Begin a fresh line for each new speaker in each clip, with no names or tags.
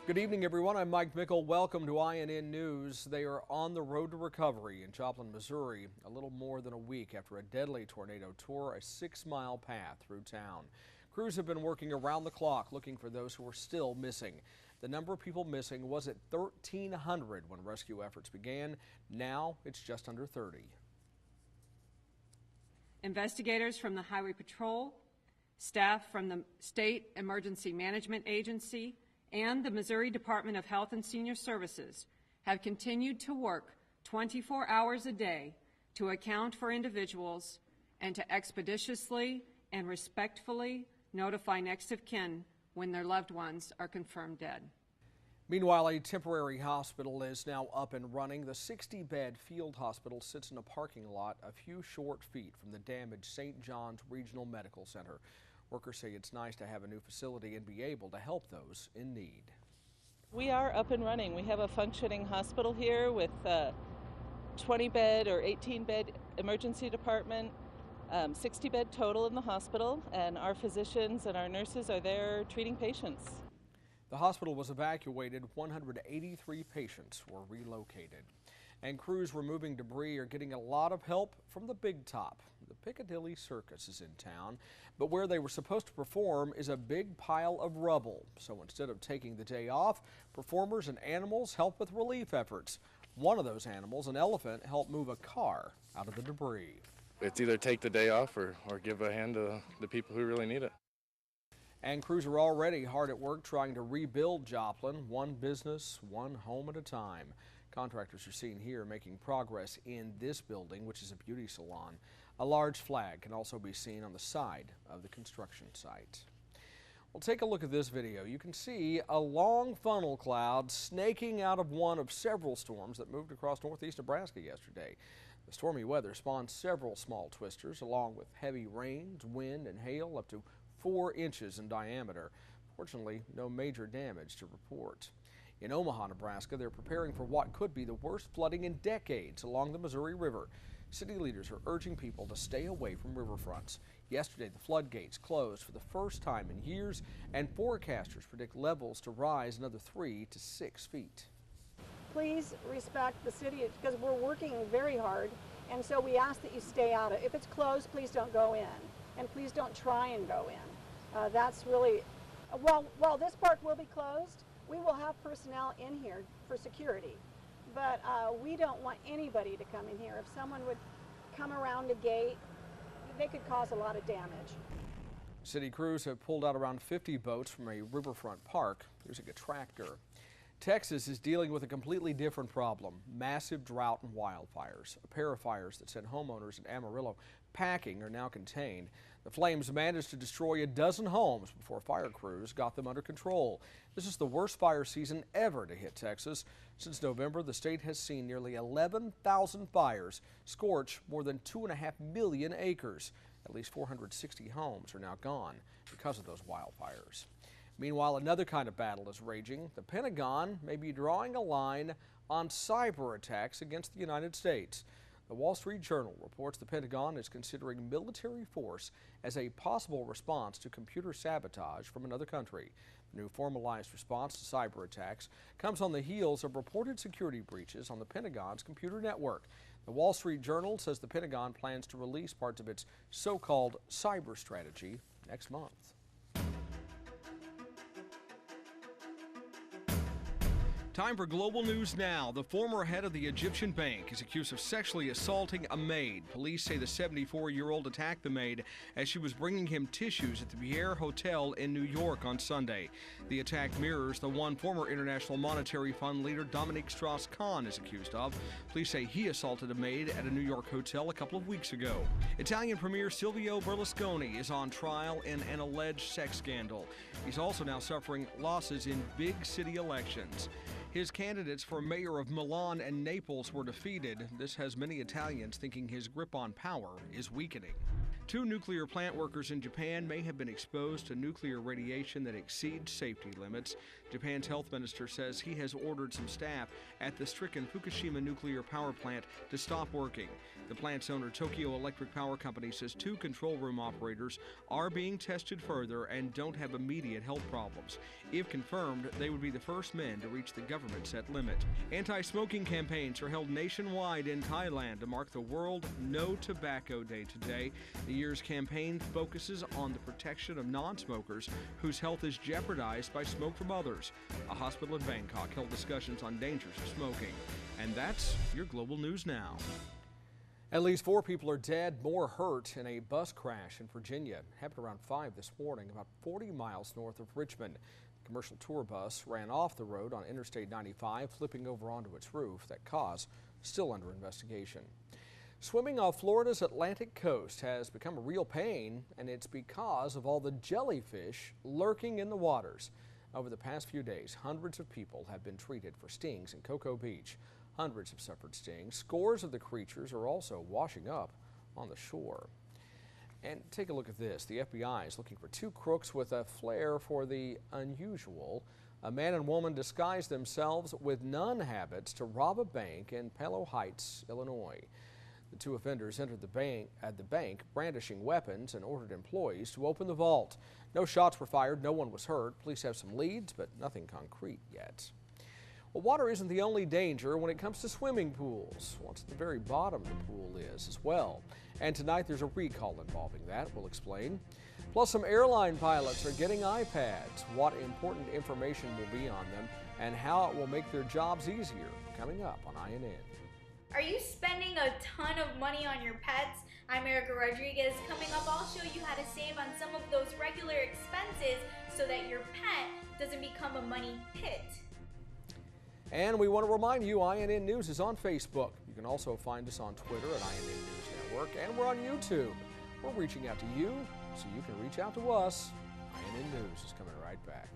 Good evening, everyone. I'm Mike Mickle. Welcome to INN News. They are on the road to recovery in Joplin, Missouri, a little more than a week after a deadly tornado tore a 6-mile path through town. Crews have been working around the clock looking for those who are still missing. The number of people missing was at 1,300 when rescue efforts began. Now it's just under 30.
Investigators from the Highway Patrol, staff from the State Emergency Management Agency, and the Missouri Department of Health and Senior Services have continued to work 24 hours a day to account for individuals and to expeditiously and respectfully notify next of kin when their loved ones are confirmed dead.
Meanwhile, a temporary hospital is now up and running. The 60-bed field hospital sits in a parking lot a few short feet from the damaged St. John's Regional Medical Center. Workers say it's nice to have a new facility and be able to help those in need.
We are up and running. We have a functioning hospital here with a 20-bed or 18-bed emergency department, 60-bed total in the hospital, and our physicians and our nurses are there treating patients.
The hospital was evacuated. 183 patients were relocated. And crews removing debris are getting a lot of help from the Big Top. The Piccadilly Circus is in town, but where they were supposed to perform is a big pile of rubble. So instead of taking the day off, performers and animals help with relief efforts. One of those animals, an elephant, helped move a car out of the debris.
It's either take the day off or give a hand to the people who really need it.
And crews are already hard at work trying to rebuild Joplin, one business, one home at a time. Contractors are seen here making progress in this building, which is a beauty salon. A large flag can also be seen on the side of the construction site. Well, take a look at this video. You can see a long funnel cloud snaking out of one of several storms that moved across northeast Nebraska yesterday. The stormy weather spawned several small twisters, along with heavy rains, wind, and hail up to 4 inches in diameter. Fortunately, no major damage to report. In Omaha, Nebraska, they're preparing for what could be the worst flooding in decades along the Missouri River. City leaders are urging people to stay away from riverfronts. Yesterday, the floodgates closed for the first time in years, and forecasters predict levels to rise another 3 to 6 feet.
Please respect the city because we're working very hard, and so we ask that you stay out of it. If it's closed, please don't go in, and please don't try and go in. That's really, while this park will be closed, we will have personnel in here for security, but we don't want anybody to come in here. If someone would come around a gate, they could cause a lot of damage.
City crews have pulled out around 50 boats from a riverfront park using a tractor. Texas is dealing with a completely different problem, massive drought and wildfires. A pair of fires that sent homeowners in Amarillo packing are now contained. The flames managed to destroy a dozen homes before fire crews got them under control. This is the worst fire season ever to hit Texas. Since November, the state has seen nearly 11,000 fires scorch more than 2.5 million acres. At least 460 homes are now gone because of those wildfires. Meanwhile, another kind of battle is raging. The Pentagon may be drawing a line on cyber attacks against the United States. The Wall Street Journal reports the Pentagon is considering military force as a possible response to computer sabotage from another country. The new formalized response to cyber attacks comes on the heels of reported security breaches on the Pentagon's computer network. The Wall Street Journal says the Pentagon plans to release parts of its so-called cyber strategy next month. Time for Global News Now. The former head of the Egyptian bank is accused of sexually assaulting a maid. Police say the 74-year-old attacked the maid as she was bringing him tissues at the Pierre Hotel in New York on Sunday. The attack mirrors the one former International Monetary Fund leader Dominique Strauss-Kahn is accused of. Police say he assaulted a maid at a New York hotel a couple of weeks ago. Italian Premier Silvio Berlusconi is on trial in an alleged sex scandal. He's also now suffering losses in big city elections. His candidates for mayor of Milan and Naples were defeated. This has many Italians thinking his grip on power is weakening. 2 nuclear plant workers in Japan may have been exposed to nuclear radiation that exceeds safety limits. Japan's health minister says he has ordered some staff at the stricken Fukushima nuclear power plant to stop working. The plant's owner, Tokyo Electric Power Company, says 2 control room operators are being tested further and don't have immediate health problems. If confirmed, they would be the first men to reach the government set limit. Anti-smoking campaigns are held nationwide in Thailand to mark the World No Tobacco Day today. The year's campaign focuses on the protection of non-smokers whose health is jeopardized by smoke from others. A hospital in Bangkok held discussions on dangers of smoking. And that's your Global News Now. At least 4 people are dead, more hurt in a bus crash in Virginia. It happened around 5 this morning, about 40 miles north of Richmond. The commercial tour bus ran off the road on Interstate 95, flipping over onto its roof. That cause still under investigation. Swimming off Florida's Atlantic coast has become a real pain, and it's because of all the jellyfish lurking in the waters. Over the past few days, hundreds of people have been treated for stings in Cocoa Beach. Hundreds have suffered stings. Scores of the creatures are also washing up on the shore. And take a look at this. The FBI is looking for 2 crooks with a flair for the unusual. A man and woman disguised themselves with nun habits to rob a bank in Palo Heights, Illinois. The 2 offenders entered the bank brandishing weapons and ordered employees to open the vault. No shots were fired, no one was hurt. Police have some leads, but nothing concrete yet. Well, water isn't the only danger when it comes to swimming pools. What's at the very bottom of the pool is as well. And tonight there's a recall involving that. We'll explain. Plus, some airline pilots are getting iPads. What important information will be on them and how it will make their jobs easier. Coming up on INN.
Are you spending a ton of money on your pets? I'm Erica Rodriguez. Coming up, I'll show you how to save on some of those regular expenses so that your pet doesn't become a money pit.
And we want to remind you, INN News is on Facebook. You can also find us on Twitter at INN News Network, and we're on YouTube. We're reaching out to you so you can reach out to us. INN News is coming right back.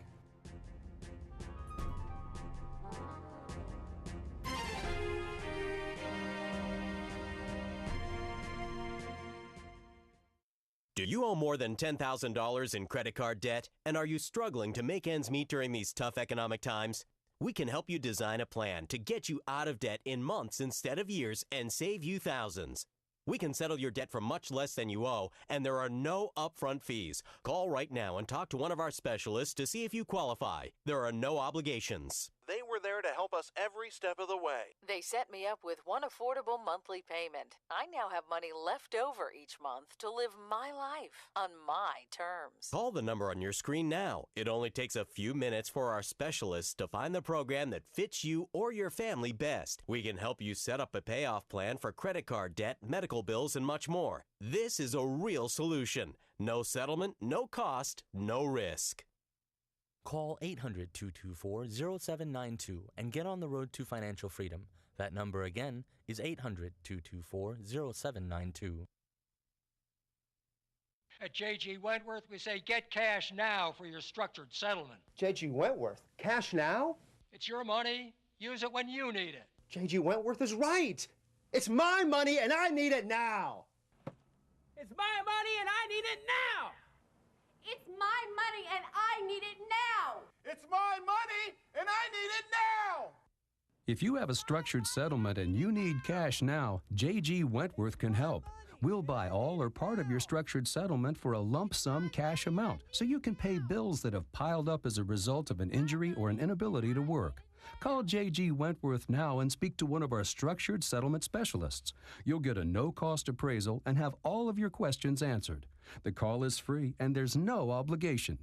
Do you owe more than $10,000 in credit card debt? And are you struggling to make ends meet during these tough economic times? We can help you design a plan to get you out of debt in months instead of years and save you thousands. We can settle your debt for much less than you owe, and there are no upfront fees. Call right now and talk to one of our specialists to see if you qualify. There are no obligations.
They were there to help us every step of the way.
They set me up with one affordable monthly payment. I now have money left over each month to live my life on my terms.
Call the number on your screen now. It only takes a few minutes for our specialists to find the program that fits you or your family best. We can help you set up a payoff plan for credit card debt, medical bills, and much more. This is a real solution. No settlement, no cost, no risk.
Call 800-224-0792 and get on the road to financial freedom. That number again is 800-224-0792.
At J.G. Wentworth, we say get cash now for your structured settlement.
J.G. Wentworth? Cash now?
It's your money. Use it when you need it.
J.G. Wentworth is right. It's my money and I need it now.
It's my money and I need it now.
It's my money and I need it now.
It's my money and I need it now.
If you have a structured settlement and you need cash now, J.G. Wentworth can help. We'll buy all or part of your structured settlement for a lump sum cash amount so you can pay bills that have piled up as a result of an injury or an inability to work. Call J.G. Wentworth now and speak to one of our structured settlement specialists. You'll get a no-cost appraisal and have all of your questions answered. The call is free and there's no obligation.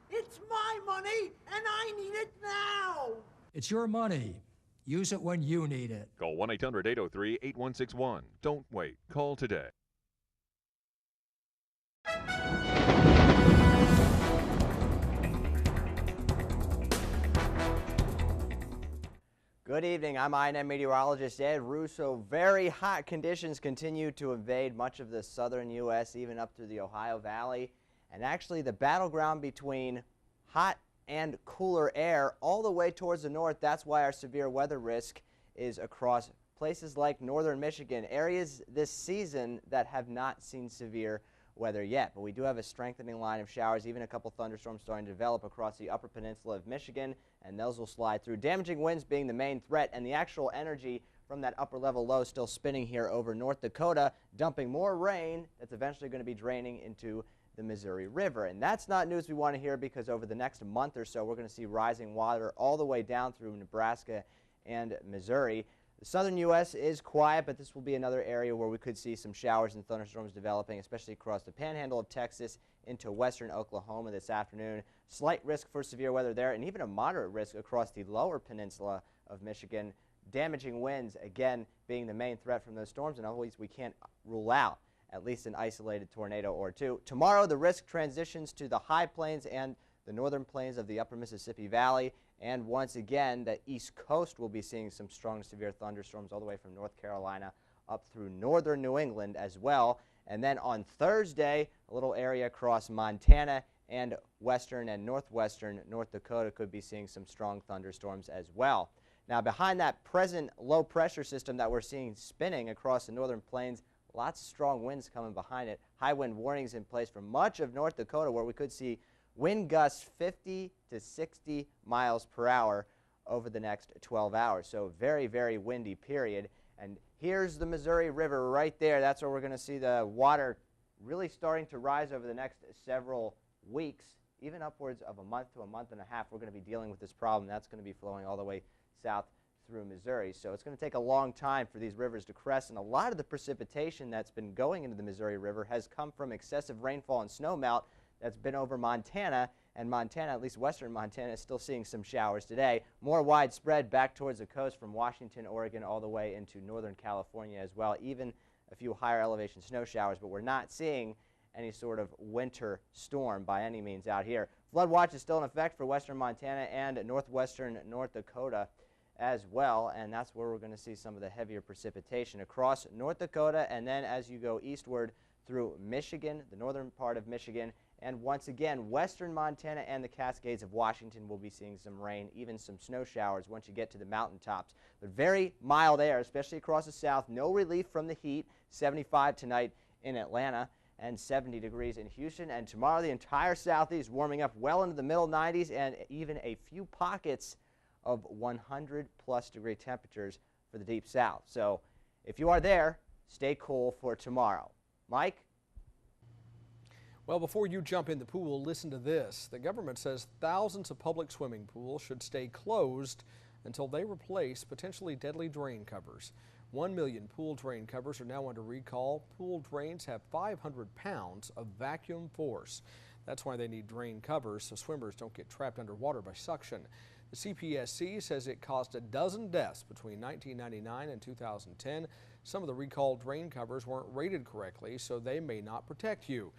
It's my money and I need it now.
It's your money. Use it when you need it.
Call 1-800-803-8161. Don't wait. Call today.
Good evening. I'm INN meteorologist Ed Russo. Very hot conditions continue to invade much of the southern U.S., even up through the Ohio Valley. And actually, the battleground between hot and cooler air all the way towards the north. That's why our severe weather risk is across places like northern Michigan, areas this season that have not seen severe weather yet. But we do have a strengthening line of showers, even a couple thunderstorms starting to develop across the upper peninsula of Michigan, and those will slide through. Damaging winds being the main threat, and the actual energy from that upper level low still spinning here over North Dakota, dumping more rain that's eventually going to be draining into the Missouri River. And that's not news we want to hear, because over the next month or so, we're going to see rising water all the way down through Nebraska and Missouri. The southern U.S. is quiet, but this will be another area where we could see some showers and thunderstorms developing, especially across the panhandle of Texas into western Oklahoma this afternoon. Slight risk for severe weather there, and even a moderate risk across the lower peninsula of Michigan. Damaging winds, again, being the main threat from those storms, and always we can't rule out at least an isolated tornado or two. Tomorrow, the risk transitions to the high plains and the northern plains of the upper Mississippi Valley. And once again, the East Coast will be seeing some strong severe thunderstorms all the way from North Carolina up through northern New England as well. And then on Thursday, a little area across Montana and western and northwestern North Dakota could be seeing some strong thunderstorms as well. Now, behind that present low pressure system that we're seeing spinning across the northern plains, lots of strong winds coming behind it. High wind warnings in place for much of North Dakota, where we could see wind gusts 50 to 60 miles per hour over the next 12 hours. So very, very windy period. And here's the Missouri River right there. That's where we're going to see the water really starting to rise over the next several weeks, even upwards of a month to a month and a half. We're going to be dealing with this problem. That's going to be flowing all the way south through Missouri. So it's going to take a long time for these rivers to crest, and a lot of the precipitation that's been going into the Missouri River has come from excessive rainfall and snowmelt that's been over Montana, and Montana, at least western Montana, is still seeing some showers today. More widespread back towards the coast from Washington, Oregon, all the way into northern California as well, even a few higher elevation snow showers, but we're not seeing any sort of winter storm by any means out here. Flood watch is still in effect for western Montana and northwestern North Dakota as well, and that's where we're going to see some of the heavier precipitation across North Dakota, and then as you go eastward through Michigan, the northern part of Michigan, and once again western Montana and the Cascades of Washington will be seeing some rain, even some snow showers once you get to the mountaintops. But very mild air, especially across the south. No relief from the heat. 75 tonight in Atlanta and 70 degrees in Houston, and tomorrow the entire southeast warming up well into the middle 90s, and even a few pockets of 100+ degree temperatures for the deep south. So if you are there, stay cool for tomorrow. Mike?
Well, before you jump in the pool, listen to this. The government says thousands of public swimming pools should stay closed until they replace potentially deadly drain covers. 1 million pool drain covers are now under recall. Pool drains have 500 pounds of vacuum force. That's why they need drain covers so swimmers don't get trapped underwater by suction. The CPSC says it caused a dozen deaths between 1999 and 2010. Some of the recalled drain covers weren't rated correctly, so they may not protect you.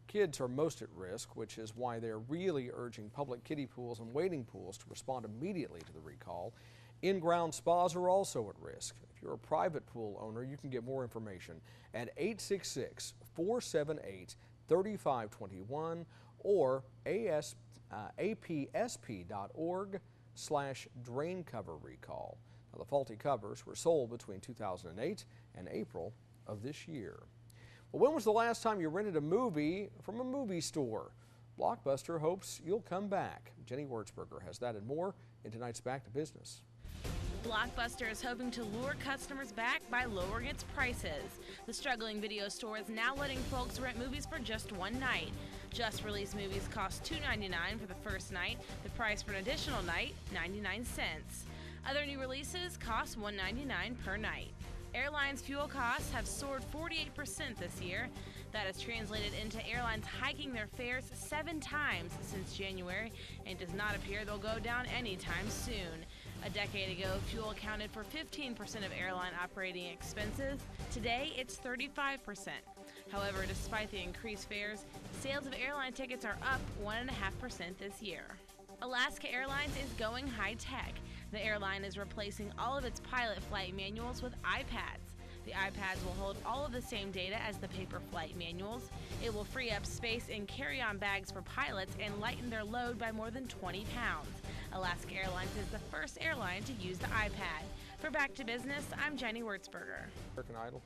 Kids are most at risk, which is why they're really urging public kiddie pools and wading pools to respond immediately to the recall. In-ground spas are also at risk. If you're a private pool owner, you can get more information at 866-478-3521 or apsp.org/drain cover recall. Now, the faulty covers were sold between 2008 and April of this year. Well, when was the last time you rented a movie from a movie store? Blockbuster hopes you'll come back. Jenny Wurzberger has that and more in tonight's Back to Business.
Blockbuster is hoping to lure customers back by lowering its prices. The struggling video store is now letting folks rent movies for just one night. Just released movies cost $2.99 for the first night. The price for an additional night, 99 cents. Other new releases cost $1.99 per night. Airlines' fuel costs have soared 48% this year. That has translated into airlines hiking their fares 7 times since January, and does not appear they'll go down anytime soon. A decade ago, fuel accounted for 15% of airline operating expenses. Today, it's 35%. However, despite the increased fares, sales of airline tickets are up 1.5% this year. Alaska Airlines is going high-tech. The airline is replacing all of its pilot flight manuals with iPads. The iPads will hold all of the same data as the paper flight manuals. It will free up space in carry-on bags for pilots and lighten their load by more than 20 pounds. Alaska Airlines is the first airline to use the iPad. For Back to Business, I'm Jenny Wurzberger.
American Idol.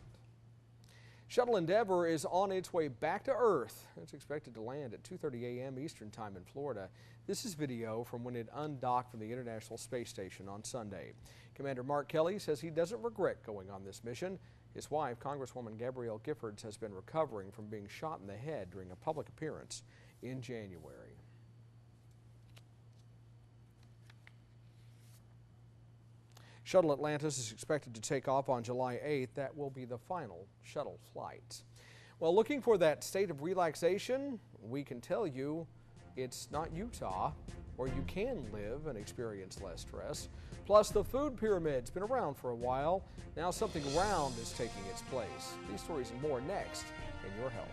Shuttle Endeavour is on its way back to Earth. It's expected to land at 2:30 a.m. Eastern Time in Florida. This is video from when it undocked from the International Space Station on Sunday. Commander Mark Kelly says he doesn't regret going on this mission. His wife, Congresswoman Gabrielle Giffords, has been recovering from being shot in the head during a public appearance in January. Shuttle Atlantis is expected to take off on July 8th. That will be the final shuttle flight. Well, looking for that state of relaxation, we can tell you it's not Utah, where you can live and experience less stress. Plus, the food pyramid's been around for a while. Now something round is taking its place. These stories and more next in Your Health.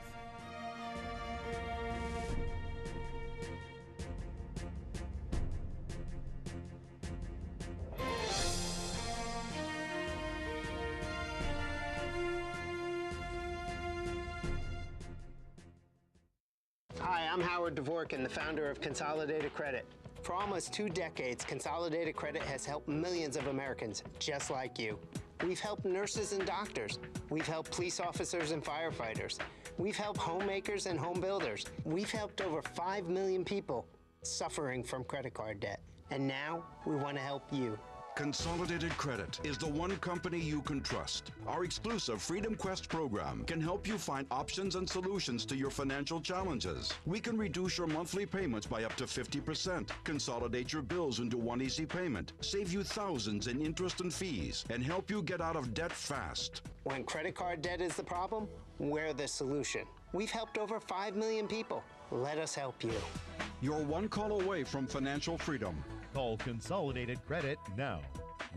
Hi, I'm Howard Dvorkin, the founder of Consolidated Credit. For almost 2 decades, Consolidated Credit has helped millions of Americans just like you. We've helped nurses and doctors. We've helped police officers and firefighters. We've helped homemakers and home builders. We've helped over 5 million people suffering from credit card debt. And now we want to help you.
Consolidated Credit is the one company you can trust. Our exclusive Freedom Quest program can help you find options and solutions to your financial challenges. We can reduce your monthly payments by up to 50%, consolidate your bills into one easy payment, save you thousands in interest and fees, and help you get out of debt fast.
When credit card debt is the problem, we're the solution. We've helped over 5 million people. Let us help you.
You're one call away from financial freedom.
Call Consolidated Credit now.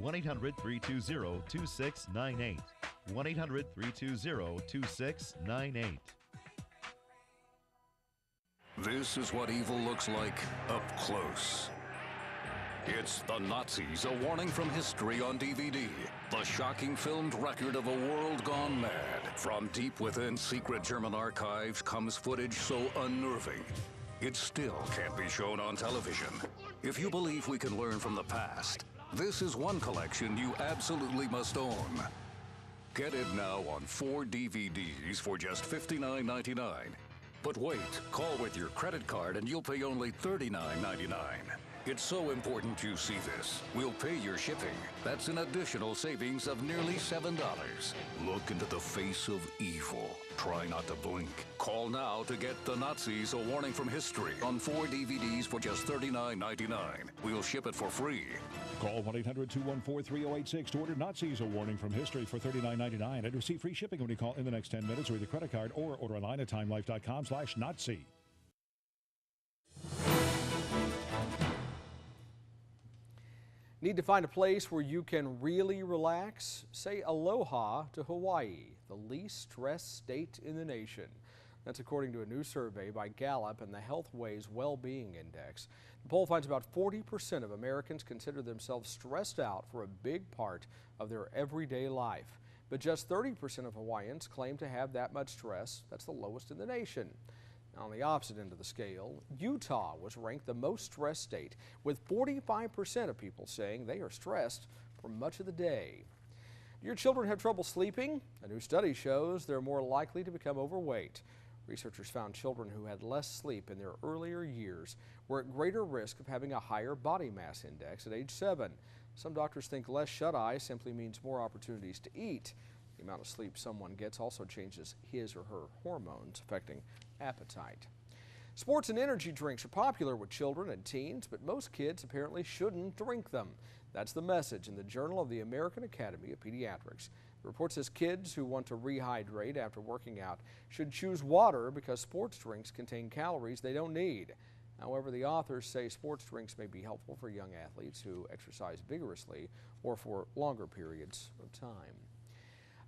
1-800-320-2698. 1-800-320-2698.
This is what evil looks like up close. It's The Nazis, a warning from history on DVD. The shocking filmed record of a world gone mad. From deep within secret German archives comes footage so unnerving, it still can't be shown on television. If you believe we can learn from the past, this is one collection you absolutely must own. Get it now on 4 DVDs for just $59.99. But wait, call with your credit card and you'll pay only $39.99. It's so important you see this. We'll pay your shipping. That's an additional savings of nearly $7. Look into the face of evil. Try not to blink. Call now to get The Nazis, a warning from history on 4 DVDs for just $39.99. We'll ship it for free.
Call 1-800-214-3086 to order Nazis, a warning from history for $39.99 and receive free shipping when you call in the next 10 minutes with your credit card or order online at timelife.com/Nazi.
Need to find a place where you can really relax? Say aloha to Hawaii, the least stressed state in the nation. That's according to a new survey by Gallup and the Healthways Well-Being Index. The poll finds about 40% of Americans consider themselves stressed out for a big part of their everyday life. But just 30% of Hawaiians claim to have that much stress. That's the lowest in the nation. Now, on the opposite end of the scale, Utah was ranked the most stressed state, with 45% of people saying they are stressed for much of the day. Do your children have trouble sleeping? A new study shows they're more likely to become overweight. Researchers found children who had less sleep in their earlier years were at greater risk of having a higher body mass index at age 7. Some doctors think less shut-eye simply means more opportunities to eat. The amount of sleep someone gets also changes his or her hormones, affecting appetite. Sports and energy drinks are popular with children and teens, but most kids apparently shouldn't drink them. That's the message in the Journal of the American Academy of Pediatrics. The report says kids who want to rehydrate after working out should choose water because sports drinks contain calories they don't need. However, the authors say sports drinks may be helpful for young athletes who exercise vigorously or for longer periods of time.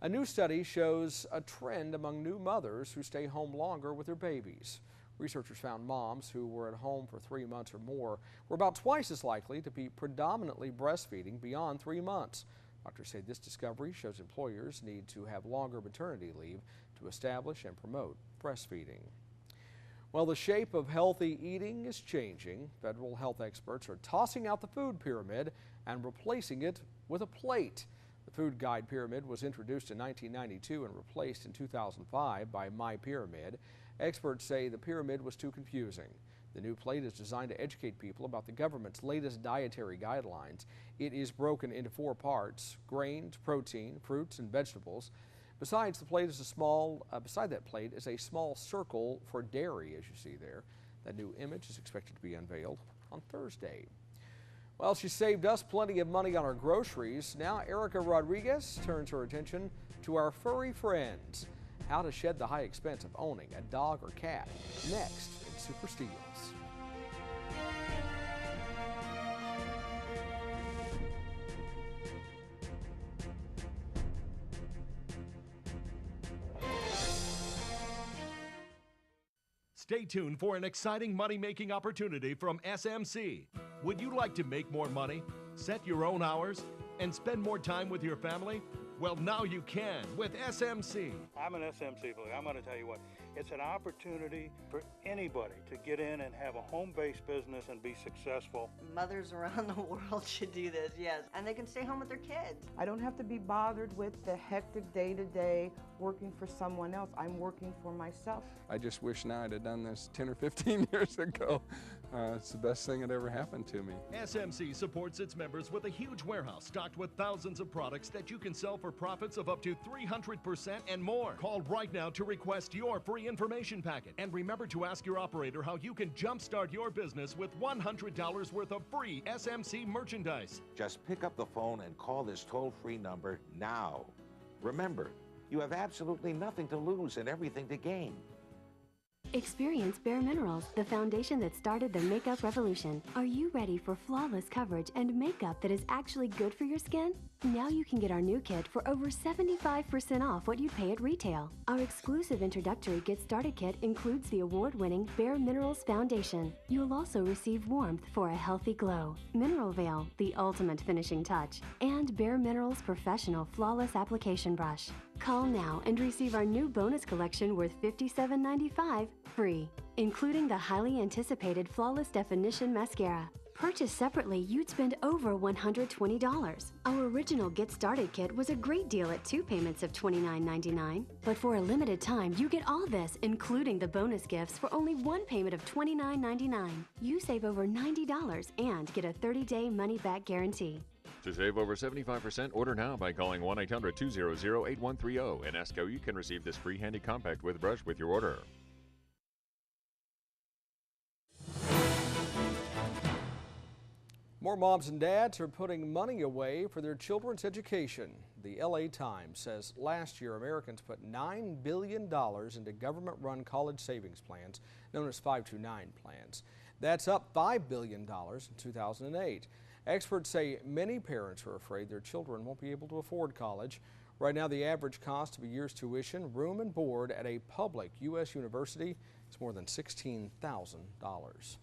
A new study shows a trend among new mothers who stay home longer with their babies. Researchers found moms who were at home for 3 months or more were about twice as likely to be predominantly breastfeeding beyond 3 months. Doctors say this discovery shows employers need to have longer maternity leave to establish and promote breastfeeding. Well, the shape of healthy eating is changing. Federal health experts are tossing out the food pyramid and replacing it with a plate. The food guide pyramid was introduced in 1992 and replaced in 2005 by My Pyramid. Experts say the pyramid was too confusing. The new plate is designed to educate people about the government's latest dietary guidelines. It is broken into 4 parts: grains, protein, fruits, and vegetables. Besides, the plate is beside that plate is a small circle for dairy, as you see there. That new image is expected to be unveiled on Thursday. Well, she saved us plenty of money on our groceries. Now Erica Rodriguez turns her attention to our furry friends. How to shed the high expense of owning a dog or cat. Next in Super Steals.
Stay tuned for an exciting money-making opportunity from SMC. Would you like to make more money, set your own hours, and spend more time with your family? Well, now you can with SMC.
I'm an SMC player. I'm going to tell you what, it's an opportunity for anybody to get in and have a home-based business and be successful.
Mothers around the world should do this, yes, and they can stay home with their kids.
I don't have to be bothered with the hectic day-to-day working for someone else. I'm working for myself.
I just wish now I'd have done this 10 or 15 years ago. It's the best thing that ever happened to me.
SMC supports its members with a huge warehouse stocked with thousands of products that you can sell for profits of up to 300% and more. Call right now to request your free information packet. And remember to ask your operator how you can jumpstart your business with $100 worth of free SMC merchandise.
Just pick up the phone and call this toll-free number now. Remember, you have absolutely nothing to lose and everything to gain.
Experience Bare Minerals, the foundation that started the makeup revolution. Are you ready for flawless coverage and makeup that is actually good for your skin? Now you can get our new kit for over 75% off what you'd pay at retail. Our exclusive introductory Get Started kit includes the award-winning Bare Minerals Foundation. You'll also receive warmth for a healthy glow, Mineral Veil, the ultimate finishing touch, and Bare Minerals Professional Flawless Application Brush. Call now and receive our new bonus collection worth $57.95 free, including the highly anticipated Flawless Definition Mascara. Purchased separately, you'd spend over $120. Our original Get Started kit was a great deal at 2 payments of $29.99. But for a limited time, you get all this, including the bonus gifts, for only 1 payment of $29.99. You save over $90 and get a 30-day money-back guarantee.
To save over 75%, order now by calling 1-800-200-8130 and ask how you can receive this free handy compact with brush with your order.
More moms and dads are putting money away for their children's education. The LA Times says last year Americans put $9 billion into government-run college savings plans, known as 529 plans. That's up $5 billion in 2008. Experts say many parents are afraid their children won't be able to afford college. Right now, the average cost of a year's tuition, room and board at a public U.S. university is more than $16,000.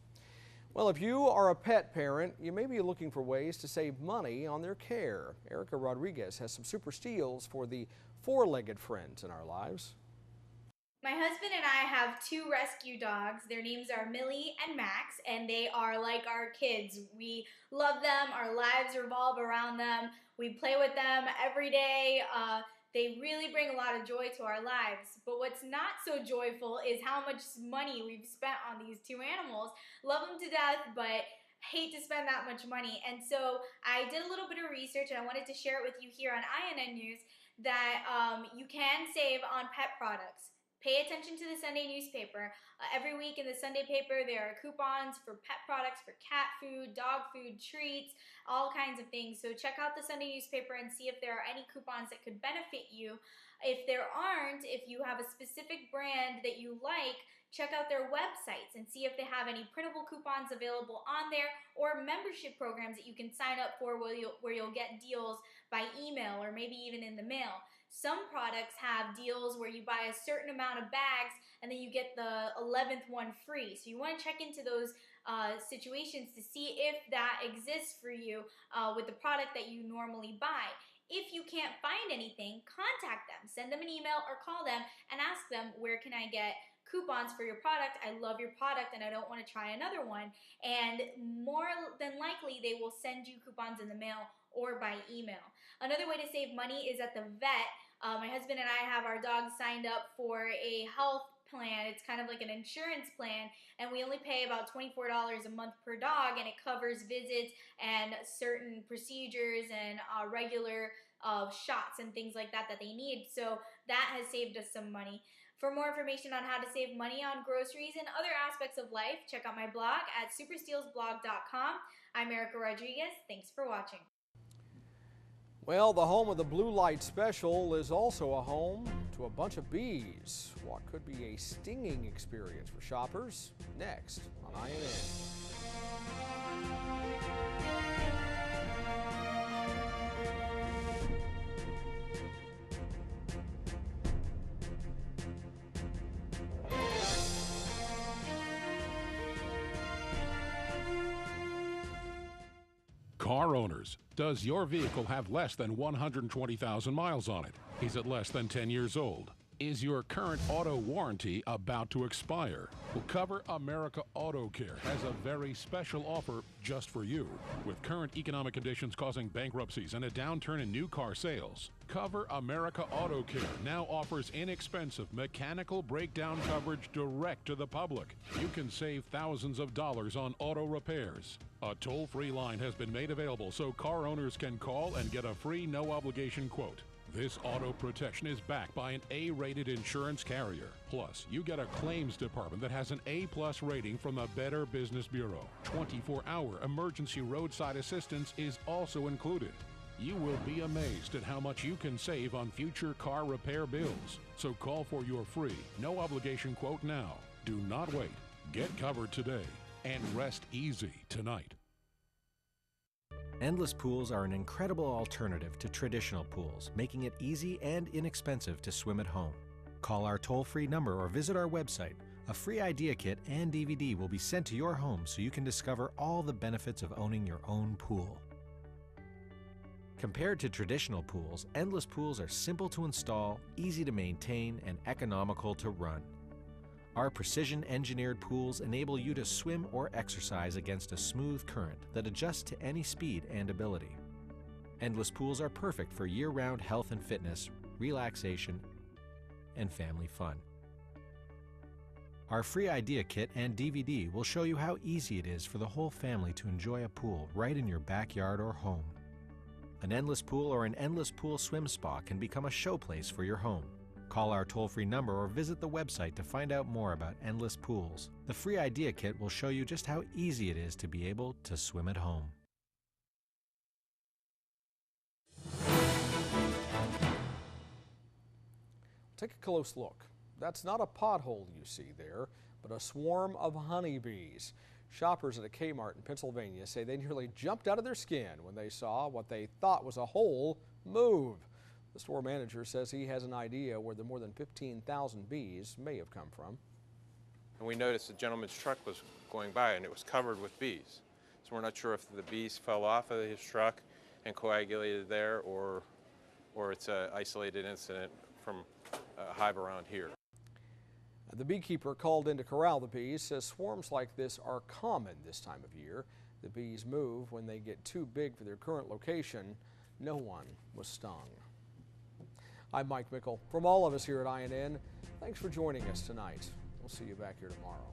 Well, if you are a pet parent, you may be looking for ways to save money on their care. Erica Rodriguez has some super steals for the four-legged friends in our lives.
My husband and I have 2 rescue dogs. Their names are Millie and Max, and they are like our kids. We love them. Our lives revolve around them. We play with them every day. They really bring a lot of joy to our lives. But what's not so joyful is how much money we've spent on these 2 animals. Love them to death, but hate to spend that much money. And so I did a little bit of research, and I wanted to share it with you here on INN News that you can save on pet products. Pay attention to the Sunday newspaper. Every week in the Sunday paper, there are coupons for pet products, for cat food, dog food, treats, all kinds of things. So check out the Sunday newspaper and see if there are any coupons that could benefit you. If there aren't, if you have a specific brand that you like, check out their websites and see if they have any printable coupons available on there or membership programs that you can sign up for where you'll get deals by email or maybe even in the mail. Some products have deals where you buy a certain amount of bags and then you get the 11th one free. So you want to check into those situations to see if that exists for you with the product that you normally buy. If you can't find anything, contact them. Send them an email or call them and ask them, where can I get coupons for your product? I love your product and I don't want to try another one. And more than likely, they will send you coupons in the mail or by email. Another way to save money is at the vet. My husband and I have our dogs signed up for a health plan. It's kind of like an insurance plan, and we only pay about $24 a month per dog, and it covers visits and certain procedures and regular shots and things like that they need. So that has saved us some money. For more information on how to save money on groceries and other aspects of life, check out my blog at superstealsblog.com. I'm Erica Rodriguez. Thanks for watching.
Well, the home of the Blue Light Special is also a home to a bunch of bees. What could be a stinging experience for shoppers? Next on INN.
Car owners, does your vehicle have less than 120,000 miles on it? Is it less than 10 years old? Is your current auto warranty about to expire? Well, Cover America Auto Care has a very special offer just for you. With current economic conditions causing bankruptcies and a downturn in new car sales, Cover America Auto Care now offers inexpensive mechanical breakdown coverage direct to the public. You can save thousands of dollars on auto repairs. A toll-free line has been made available so car owners can call and get a free no-obligation quote. This auto protection is backed by an A-rated insurance carrier. Plus, you get a claims department that has an A-plus rating from the Better Business Bureau. 24-hour emergency roadside assistance is also included. You will be amazed at how much you can save on future car repair bills. So call for your free, no-obligation quote now. Do not wait. Get covered today and rest easy tonight.
Endless pools are an incredible alternative to traditional pools, making it easy and inexpensive to swim at home. Call our toll-free number or visit our website. A free idea kit and DVD will be sent to your home so you can discover all the benefits of owning your own pool. Compared to traditional pools, Endless pools are simple to install, easy to maintain, and economical to run. Our precision-engineered pools enable you to swim or exercise against a smooth current that adjusts to any speed and ability. Endless pools are perfect for year-round health and fitness, relaxation, and family fun. Our free idea kit and DVD will show you how easy it is for the whole family to enjoy a pool right in your backyard or home. An Endless pool or an Endless pool swim spa can become a showplace for your home. Call our toll-free number or visit the website to find out more about Endless pools. The free idea kit will show you just how easy it is to be able to swim at home.
Take a close look. That's not a pothole you see there, but a swarm of honeybees. Shoppers at a Kmart in Pennsylvania say they nearly jumped out of their skin when they saw what they thought was a hole move. The store manager says he has an idea where the more than 15,000 bees may have come from.
And we noticed a gentleman's truck was going by and it was covered with bees. So we're not sure if the bees fell off of his truck and coagulated there or it's an isolated incident from a hive around here.
The beekeeper called in to corral the bees says swarms like this are common this time of year. The bees move when they get too big for their current location. No one was stung. I'm Mike Mickle. From all of us here at INN, thanks for joining us tonight. We'll see you back here tomorrow.